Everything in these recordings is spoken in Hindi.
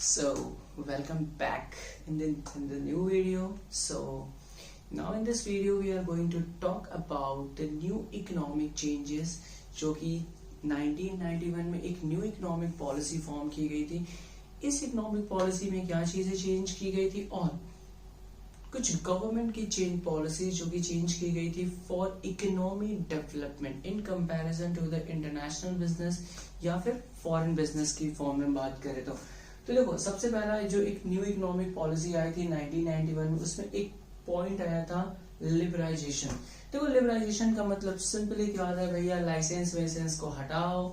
So welcome back in the new video. So now in this video we are going to talk about the new economic changes जो कि 1991 में एक न्यू इकोनॉमिक पॉलिसी फॉर्म की गई थी। इस इकोनॉमिक पॉलिसी में क्या चीजें चेंज की गई थी और कुछ गवर्नमेंट की चेंज पॉलिसी जो कि चेंज की गई थी for economy development in comparison to the international business या फिर फॉरेन बिजनेस की फॉर्म में बात करें तो देखो सबसे पहला जो एक न्यू इकोनॉमिक पॉलिसी आई थी 1991 में, उसमें एक पॉइंट आया था लिबरलाइजेशन। देखो लिबरलाइजेशन का मतलब सिंपली क्या होता है भैया, लाइसेंस वाइसेंस को हटाओ,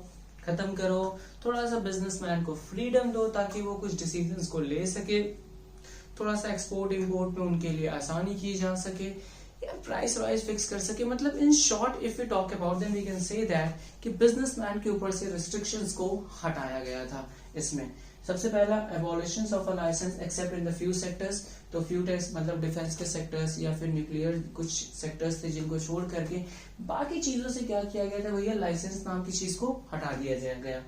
खत्म करो, थोड़ा सा बिजनेसमैन को फ्रीडम दो ताकि वो कुछ डिसीजंस को ले सके, थोड़ा सा एक्सपोर्ट इंपोर्ट में उनके लिए आसानी की जा सके या प्राइस वाइज फिक्स कर सके। मतलब in short if we talk about then we can say that कि बिजनेसमैन के ऊपर से रिस्ट्रिक्शंस को हटाया गया था। इसमें सबसे पहला abolition of a licence except in the few sectors, तो फ्यू टेक्स मतलब डिफेंस के सेक्टर्स या फिर न्यूक्लियर कुछ सेक्टर्स थे जिनको छोड़ करके बाकी चीजों से क्या किया गया था भैया, लाइसेंस नाम की चीज को हटा दिया गया।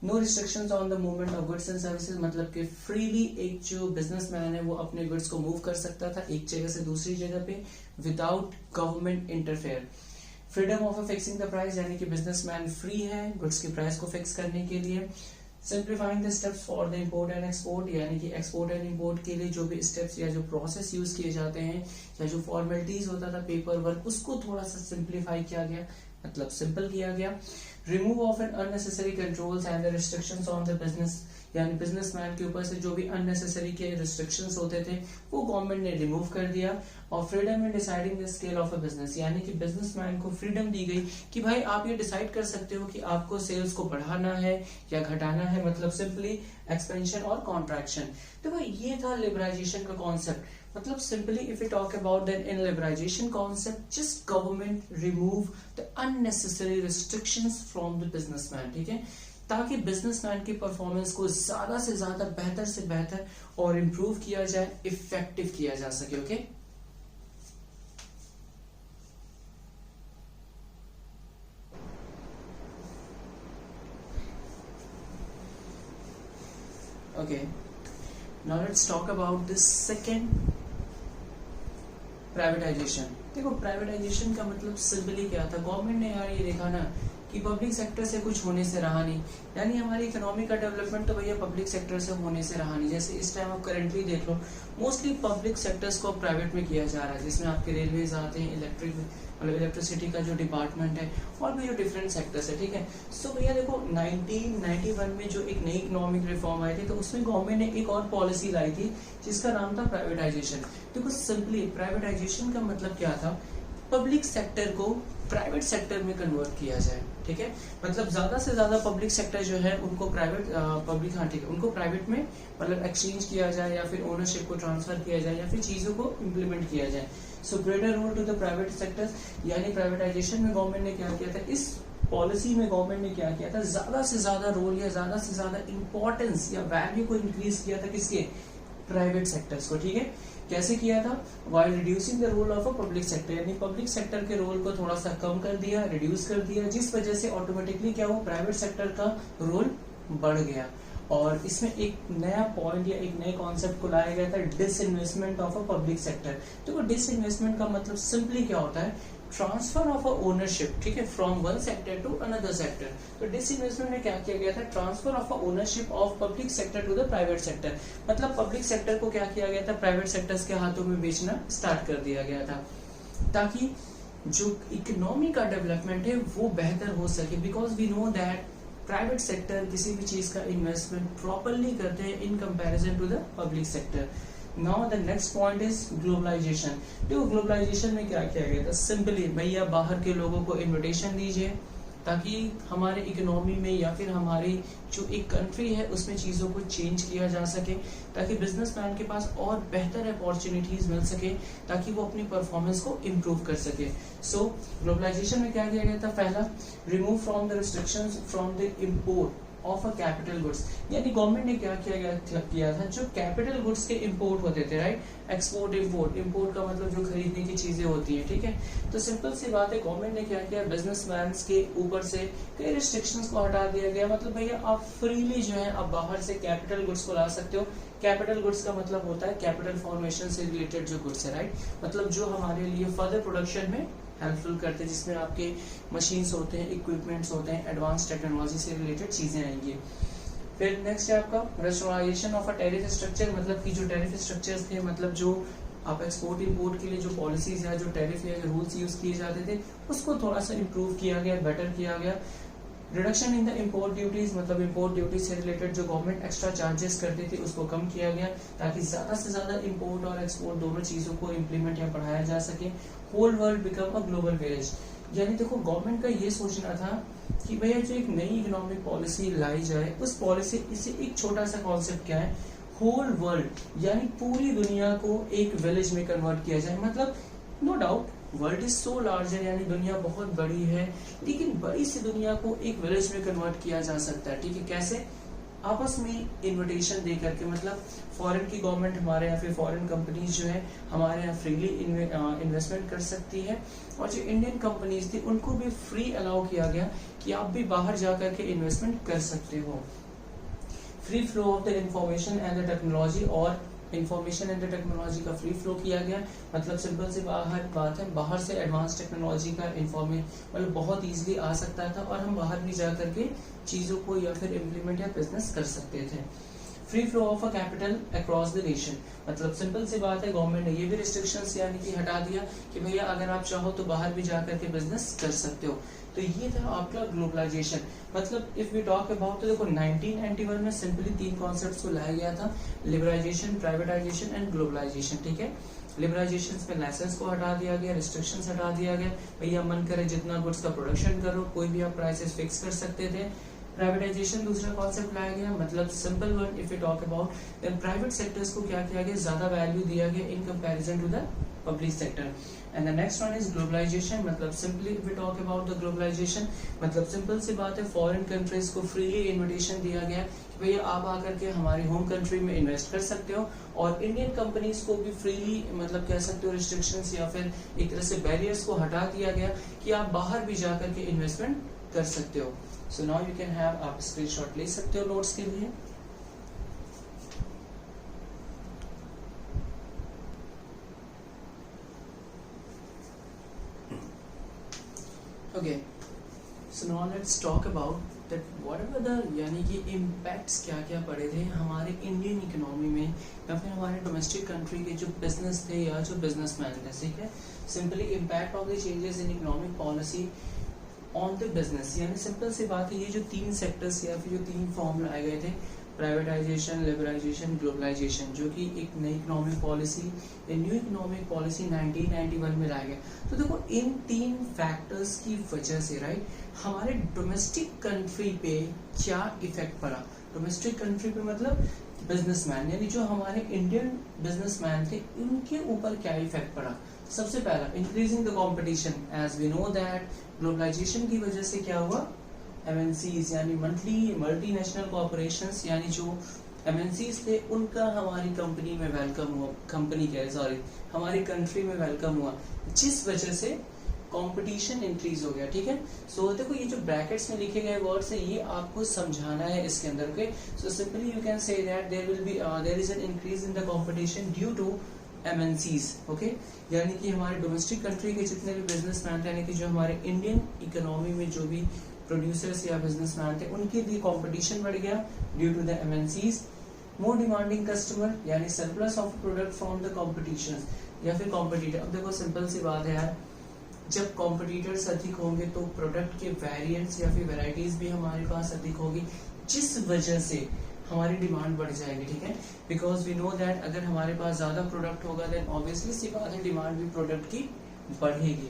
No restrictions on the movement of goods and services, मतलब कि फ्रीली एक जो बिजनेसमैन है वो अपने गुड्स को मूव कर सकता था एक जगह से दूसरी जगह पे without government interfere. Freedom of fixing the price, यानी कि बिजनेसमैन फ्री है गुड्स की प्राइस को फिक्स करने के लिए। Simplifying the steps for the import and export, यानी कि एक्सपोर्ट एंड इंपोर्ट के लिए जो भी स्टेप्स या जो प्रोसेस यूज किए जाते हैं या जो फॉर्मेलिटीज होता था पेपर वर्क, उसको थोड़ा सा सिंप्लीफाई किया गया, मतलब सिंपल किया गया। Remove of an unnecessary controls and the restrictions on the business, यानी बिजनेसमैन के ऊपर से जो भी अननेसेसरी के रिस्ट्रिक्शंस होते थे वो गवर्नमेंट ने रिमूव कर दिया। और freedom in deciding the scale of a business, यानी कि बिजनेसमैन को फ्रीडम दी गई कि भाई आप ये डिसाइड कर सकते हो कि आपको सेल्स को बढ़ाना है या घटाना है, मतलब सिंपली एक्सपेंशन और कॉन्ट्रैक्शन। तो भाई ये था लिबरलाइजेशन का कॉन्सेप्ट। मतलब simply if you talk about then in liberalisation concept just government remove the unnecessary restrictions from the businessman, ठीक है, ताकि बिजनेसमैन की परफॉर्मेंस को ज्यादा से ज्यादा बेहतर से बेहतर और इम्प्रूव किया जाए, इफेक्टिव किया जा सके। Okay okay now let's talk about this second, privatisation. देखो प्राइवेटाइजेशन का मतलब सिंपली क्या था, गवर्नमेंट ने यार ये देखा ना कि पब्लिक सेक्टर से कुछ होने से रहा नहीं, यानी हमारी इकोनॉमी का डेवलपमेंट तो भैया पब्लिक सेक्टर से होने से रहा नहीं। जैसे इस टाइम आप करेंटली देख लो मोस्टली पब्लिक सेक्टर्स को प्राइवेट में किया जा रहा है, जिसमें आपके रेलवेज आते हैं, इलेक्ट्रिसिटी का जो डिपार्टमेंट है और भी जो डिफरेंट सेक्टर्स है, ठीक है। सो भैया देखो 1991 में जो एक नई इकोनॉमिक रिफॉर्म आई थी तो उसमें गवर्नमेंट ने एक और पॉलिसी लाई थी जिसका नाम था प्राइवेटाइजेशन। देखो सिंपली प्राइवेटाइजेशन का मतलब क्या था, पब्लिक सेक्टर को प्राइवेट सेक्टर में कन्वर्ट किया जाए, ठीक है, मतलब ज्यादा से ज्यादा पब्लिक सेक्टर जो है उनको प्राइवेट पब्लिक हाँ ठीक है उनको प्राइवेट में मतलब एक्सचेंज किया जाए या फिर ओनरशिप को ट्रांसफर किया जाए या फिर चीजों को इम्प्लीमेंट किया जाए। So greater role to the private sector, यानी प्राइवेटाइजेशन में गवर्नमेंट ने क्या किया था, इस पॉलिसी में गवर्नमेंट ने क्या किया था, ज्यादा से ज्यादा रोल या ज्यादा से ज्यादा इंपॉर्टेंस या वैल्यू को इंक्रीज किया था किसके, प्राइवेट सेक्टर्स को, ठीक है। कैसे किया था, while reducing the role of a public sector, यानी पब्लिक सेक्टर के रोल को थोड़ा सा कम कर दिया, रिड्यूस कर दिया, जिस वजह से ऑटोमेटिकली क्या हुआ, प्राइवेट सेक्टर का रोल बढ़ गया। और इसमें एक नया पॉइंट या एक नए कॉन्सेप्ट को लाया गया था, disinvestment of a public sector. देखो डिसइन्वेस्टमेंट का मतलब सिंपली क्या होता है, ट्रांसफर ऑफ अ ओनरशिप, ठीक है, from one sector to another sector. तो डिसइन्वेस्टमेंट में क्या किया गया था, transfer of a ownership of public sector to the private sector, मतलब पब्लिक सेक्टर को क्या किया गया था, प्राइवेट सेक्टर्स के हाथों में बेचना स्टार्ट कर दिया गया था ताकि जो इकोनॉमी का डेवलपमेंट है वो बेहतर हो सके। Because we know that private sector किसी भी चीज का इन्वेस्टमेंट प्रॉपरली करते हैं in comparison to the public sector. Now the next point is globalisation. देखो ग्लोबलाइजेशन में क्या किया गया था, सिंपली भैया बाहर के लोगों को इन्विटेशन दीजिए ताकि हमारे इकोनॉमी में या फिर हमारी जो एक कंट्री है उसमें चीजों को चेंज किया जा सके ताकि बिजनेसमैन के पास और बेहतर अपॉर्चुनिटीज मिल सके ताकि वो अपनी परफॉर्मेंस को इम्प्रूव कर सके। सो ग्लोबलाइजेशन में क्या किया गया था, पहला remove from the restrictions from the import of a capital goods, यानी गवर्नमेंट ने क्या किया था, जो कैपिटल गुड्स के इंपोर्ट होते थे, राइट, एक्सपोर्ट इंपोर्ट, इंपोर्ट का मतलब जो खरीदने की चीजें होती है, ठीक है। तो सिंपल सी बात है, गवर्नमेंट ने क्या किया, बिजनेसमैन के ऊपर से कई रिस्ट्रिक्शंस को हटा दिया गया। मतलब भैया आप फ्रीली जो है आप बाहर से कैपिटल गुड्स को ला सकते हो। कैपिटल गुड्स का मतलब होता है कैपिटल फॉर्मेशन से रिलेटेड जो गुड्स है, राइट, मतलब जो हमारे लिए फर्दर प्रोडक्शन में हेल्पफुल करते हैं, जिसमें आपके मशीन्स होते हैं, इक्विपमेंट्स होते हैं, एडवांस टेक्नोलॉजी से रिलेटेड चीजें आएंगी। फिर नेक्स्ट है आपका rationalisation of a tariff structure, मतलब कि जो टैरिफ स्ट्रक्चर्स थे, मतलब जो आप एक्सपोर्ट इंपोर्ट के लिए जो पॉलिसीज या जो टैरिफ या रूल्स यूज किए जाते थे उसको थोड़ा सा इम्प्रूव किया गया, बेटर किया गया। Reduction in the import duties, मतलब इम्पोर्ट ड्यूटी से रिलेटेड जो गवर्नमेंट एक्स्ट्रा चार्जेस करती थी उसको कम किया गया, ताकि ज्यादा से ज्यादा इम्पोर्ट और एक्सपोर्ट दोनों चीजों को इम्प्लीमेंट या बढ़ाया जा सके। Whole world become a global village, यानी देखो गवर्नमेंट का ये सोचना था कि भैया जो एक नई इकोनॉमिक पॉलिसी लाई जाए, उस पॉलिसी इसे एक छोटा सा कॉन्सेप्ट क्या है, होल वर्ल्ड यानी पूरी दुनिया को एक विलेज में कन्वर्ट किया जाए। मतलब no doubt world is so larger, यानी दुनिया बहुत बड़ी है, लेकिन बड़ी सी दुनिया को एक विलेज में कन्वर्ट किया जा सकता है, ठीक है। कैसे? आपस में इन्विटेशन दे करके, मतलब फॉरेन की गवर्नमेंट हमारे यहाँ, फिर फॉरेन कंपनीज जो है हमारे यहाँ फ्रीली इन्वेस्टमेंट कर सकती है, और जो इंडियन कंपनीज थी उनको भी फ्री अलाउ किया गया कि आप भी बाहर जा करके इन्वेस्टमेंट कर सकते हो। Free flow of the information and the technology, और इंफॉर्मेशन एंड टेक्नोलॉजी का फ्री फ्लो किया गया। मतलब सिंपल सी बात है, बाहर से एडवांस टेक्नोलॉजी का मतलब बहुत इजीली आ सकता था, और हम बाहर भी जा करके चीजों को या फिर इम्प्लीमेंट या बिजनेस कर सकते थे। Free flow of a capital across the nation, मतलब सिंपल सी बात है, गवर्नमेंट ने ये भी रिस्ट्रिक्शंस यानी कि हटा दिया कि भैया अगर आप चाहो तो बाहर भी जा करके बिजनेस कर सकते हो। तो ये था आपका ग्लोबलाइजेशन। मतलब इफ वी टॉक अबाउट, तो देखो 1991 में सिंपली 3 कॉन्सेप्ट्स को लाया गया था, लिबरलाइजेशन, प्राइवेटाइजेशन एंड ग्लोबलाइजेशन, ठीक है। लिबरलाइजेशन में लाइसेंस को हटा दिया गया, रिस्ट्रिक्शंस हटा दिया गया, भैया मन करे जितना गुड्स का प्रोडक्शन करो, कोई भी आप प्राइसेस फिक्स कर सकते थे। प्राइवेटाइजेशन दूसरा कॉन्सेप्ट लाया गया, मतलब simple one if you talk about, then private sectors को क्या किया गया, ज्यादा वैल्यू दिया गया in comparison to the public sector. And the next one is globalization, मतलब simply if we talk about the globalization, मतलब सिंपल सी बात है, फॉरेन कंट्रीज को फ्रीली इन्विटेशन दिया गया कि भैया आप आकर के हमारी होम कंट्री में इन्वेस्ट कर सकते हो, और इंडियन कंपनीज को भी फ्रीली, मतलब कह सकते हो रिस्ट्रिक्शंस या फिर एक तरह से बैरियर्स को हटा दिया गया कि आप बाहर भी जा करके इन्वेस्टमेंट कर सकते हो। So now you can have, आप स्क्रीनशॉट ले सकते हो नोट्स के लिए। Okay, so now let's talk about that whatever the यानी कि impacts क्या क्या पड़े थे हमारे इंडियन इकोनॉमी में या फिर हमारे डोमेस्टिक कंट्री के जो बिजनेस थे या जो बिजनेसमैन थे, ठीक है। Simply impact of the changes in economic policy on the business, यानी सिंपल सी बात है, ये जो 3 सेक्टर्स या फिर जो 3 फॉर्म लाए गए थे, प्राइवेटाइजेशन, लिबरलाइजेशन, ग्लोबलाइजेशन, जो कि एक नई economic policy, new economic policy 1991 में लाया गया। तो देखो इन 3 फैक्टर्स की वजह से, राइट, हमारे डोमेस्टिक कंट्री पे क्या इफेक्ट पड़ा। डोमेस्टिक कंट्री पे मतलब बिजनेसमैन, यानी जो हमारे इंडियन बिजनेसमैन थे उनके ऊपर क्या इफेक्ट पड़ा। सबसे पहला, increasing the competition, as we know that globalisation की वजह से क्या हुआ, MNCs यानी मल्टीनेशनल कॉर्पोरेशंस, यानी जो MNCs थे उनका हमारी कंपनी में वेलकम हुआ, हमारी कंट्री में वेलकम हुआ, जिस वजह से कंपटीशन इंक्रीज हो गया, ठीक है। सो देखो ये जो ब्रैकेट्स में लिखे गए वर्ड्स है ये आपको समझाना है इसके अंदर, okay. So simply you can say that there is an increase in the competition due to MNCs, okay, यानी कि हमारे डोमेस्टिक कंट्री के जितने भी बिजनेसमैन थे, यानी कि जो हमारे इंडियन इकोनॉमी में जो भी प्रोड्यूसर्स या बिजनेसमैन थे उनके लिए कंपटीशन बढ़ गया due to the MNCs। More demanding customer, यानी surplus of product from the competition या फिर कॉम्पिटिटर। अब देखो सिंपल सी बात है यार, जब कॉम्पिटिटर्स अधिक होंगे तो प्रोडक्ट के वेरिएंट्स या फिर वेराइटीज भी हमारे पास अधिक होगी, जिस वजह से हमारी डिमांड बढ़ जाएगी, ठीक है। बिकॉज वी नो दैट अगर हमारे पास ज्यादा प्रोडक्ट होगा देन ऑब्वियसली सी बात है डिमांड भी प्रोडक्ट की बढ़ेगी।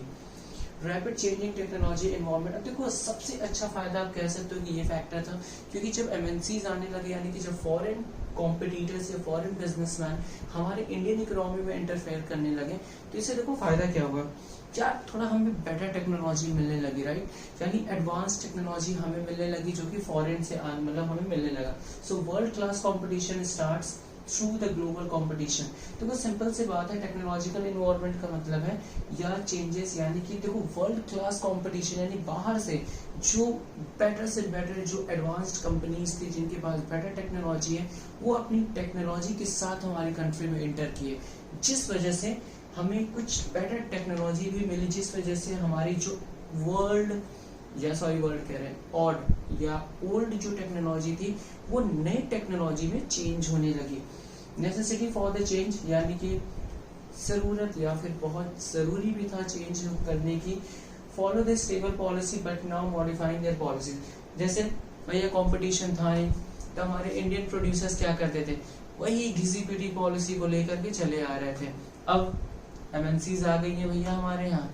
रैपिड चेंजिंग टेक्नोलॉजी एनवायरमेंट, अब देखो सबसे अच्छा फायदा आप कह सकते हो कि ये फैक्टर था, क्योंकि जब MNCs आने लगे, यानी कि जब फॉरेन कॉम्पिटिटर्स या फॉरेन बिजनेसमैन हमारे इंडियन इकोनॉमी में इंटरफेयर करने लगे, तो इससे देखो फायदा क्या हुआ क्या थोड़ा हमें बेटर टेक्नोलॉजी मिलने लगी, राइट, यानी एडवांस टेक्नोलॉजी हमें मिलने लगी जो कि फॉरेन से मतलब हमें मिलने लगा। So world class competition starts through the global competition. देखो सिंपल सी बात है, टेक्नोलॉजिकल इन्वायरमेंट का मतलब है या चेंजेस, यानी कि देखो वर्ल्ड क्लास कंपटीशन यानी बाहर से जो बेटर से बेटर जो एडवांस्ड कंपनीज थी जिनके पास बेटर टेक्नोलॉजी है वो अपनी टेक्नोलॉजी के साथ हमारी कंट्री में इंटर किए, जिस वजह से हमें कुछ बेटर टेक्नोलॉजी भी मिली, जिस वजह से हमारी जो वर्ल्ड कह रहे हैं ऑड या ओल्ड जो टेक्नोलॉजी थी वो नई टेक्नोलॉजी में चेंज होने लगी। नेसेसिटी फॉर द चेंज, यानी कि जरूरत या फिर बहुत जरूरी भी था चेंज करने की। Follow the stable policy but now modifying their policy. जैसे भैया कंपटीशन था नहीं तो हमारे इंडियन प्रोड्यूसर्स क्या करते थे, वही घिसी पिटी पॉलिसी को लेकर के चले आ रहे थे। अब एमएनसीज आ गई हैं भैया हमारे यहाँ,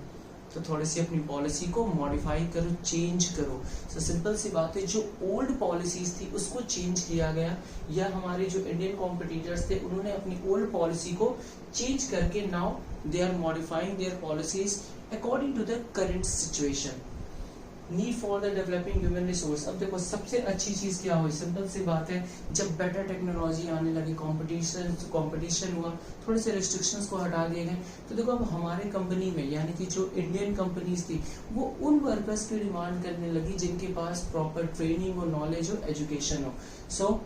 तो थोड़ी सी अपनी पॉलिसी को मॉडिफाई करो, चेंज करो। तो सिंपल सी बात है, जो ओल्ड पॉलिसीज थी उसको चेंज किया गया, या हमारे जो इंडियन कॉम्पिटिटर्स थे उन्होंने अपनी ओल्ड पॉलिसी को चेंज करके now they are modifying their policies according to the current situation. Need for the developing human resource. अब देखो सबसे अच्छी चीज क्या हुई, सिंपल सी बात है, जब बेटर टेक्नोलॉजी आने लगी, कंपटीशन हुआ, थोड़े से रिस्ट्रिक्शंस को हटा दिए गए, तो देखो अब हमारे कंपनी में यानी कि जो इंडियन कंपनीज थी वो उन वर्कर्स की डिमांड करने लगी जिनके पास प्रॉपर ट्रेनिंग हो, नॉलेज हो, एजुकेशन हो। सो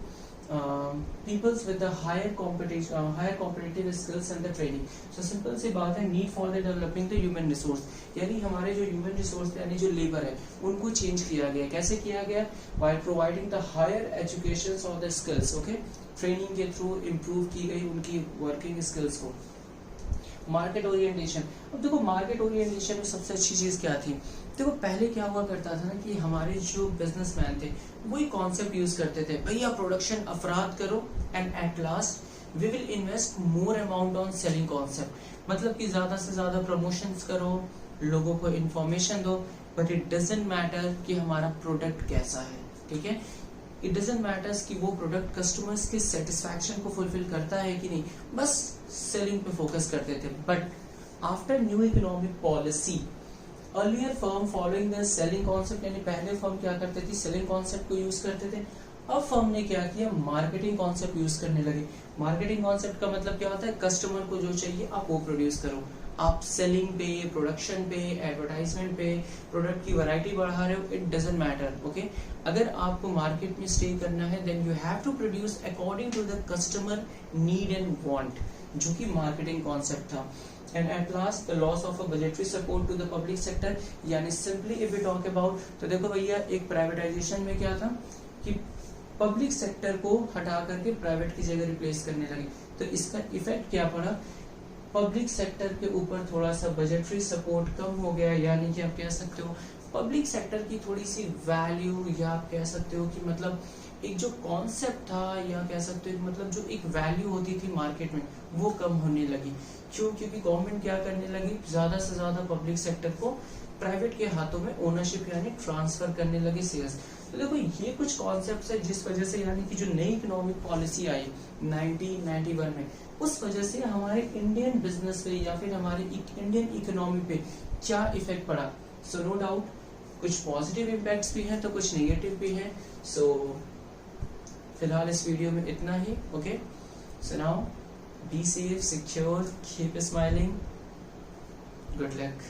peoples with the higher competitive skills and the training। so simple सी बात है, need for the developing the human resource, यानी हमारे जो ह्यूमन रिसोर्स यानी जो लेबर है उनको चेंज किया गया। कैसे किया गया, while providing the higher education और the skills, ओके, ट्रेनिंग के थ्रू इम्प्रूव की गई उनकी वर्किंग स्किल्स को। Market orientation. अब देखो मार्केट ओरिएंटेशन में सबसे अच्छी चीज क्या थी, देखो पहले क्या हुआ करता था ना कि हमारे जो बिजनेसमैन थे वही कॉन्सेप्ट यूज करते थे, भैया प्रोडक्शन अफराद करो and at last we will invest more amount on selling concept. मतलब कि ज्यादा से ज्यादा प्रमोशंस करो, लोगों को इन्फॉर्मेशन दो, बट इट डजंट मैटर कि हमारा प्रोडक्ट कैसा है, ठीक है, इट डजंट मैटर्स कि वो प्रोडक्ट कस्टमर्स के सेटिस्फैक्शन को फुलफिल करता है कि नहीं, बस सेलिंग पे फोकस करते थे। But after new economic policy, earlier firm following the selling concept, यानी पहले फर्म क्या करते थे, सेलिंग कॉन्सेप्ट को यूज करते थे, अब फर्म ने क्या किया, मार्केटिंग कॉन्सेप्ट यूज करने लगे। मार्केटिंग कॉन्सेप्ट का मतलब क्या होता है, कस्टमर को जो चाहिए आप वो प्रोड्यूस करो, आप सेलिंग पे, प्रोडक्शन पे, एडवर्टाइजमेंट पे, प्रोडक्ट की वैरायटी बढ़ा रहे हो, इट डजंट मैटर, ओके। अगर आपको मार्केट में स्टे करना है then you have to produce according to the customer need and want, जो कि मार्केटिंग कॉन्सेप्ट था। And at last the loss of a budgetary support to the public sector, यानी simply if we talk about, तो देखो भैया एक प्राइवेटाइजेशन में क्या था कि पब्लिक सेक्टर को हटा करके प्राइवेट की जगह रिप्लेस करने लगे, तो इसका इफेक्ट क्या पड़ा, पब्लिक सेक्टर के ऊपर थोड़ा सा बजटरी सपोर्ट कम हो गया, यानी कि आप कह सकते हो पब्लिक सेक्टर की थोड़ी सी वैल्यू, या आप कह सकते हो कि मतलब एक जो कॉन्सेप्ट था, या कह सकते हो मतलब जो एक वैल्यू होती थी मार्केट में वो कम होने लगी। क्यों, क्योंकि गवर्नमेंट क्या करने लगी, ज्यादा से ज्यादा पब्लिक सेक्टर को प्राइवेट के हाथों में ओनरशिप यानी ट्रांसफर करने लगे शेयर्स। तो देखो ये कुछ कॉन्सेप्ट्स है जिस वजह से यानी कि जो नई इकोनॉमिक पॉलिसी आई 1991 में, उस वजह से हमारे इंडियन बिजनेस पे या फिर हमारे इंडियन इकोनॉमी पे क्या इफेक्ट पड़ा। सो नो डाउट कुछ पॉजिटिव इम्पैक्ट्स भी हैं तो कुछ नेगेटिव भी हैं। सो फिलहाल इस वीडियो में इतना ही, okay. So now be safe, secure, keep smiling, good luck.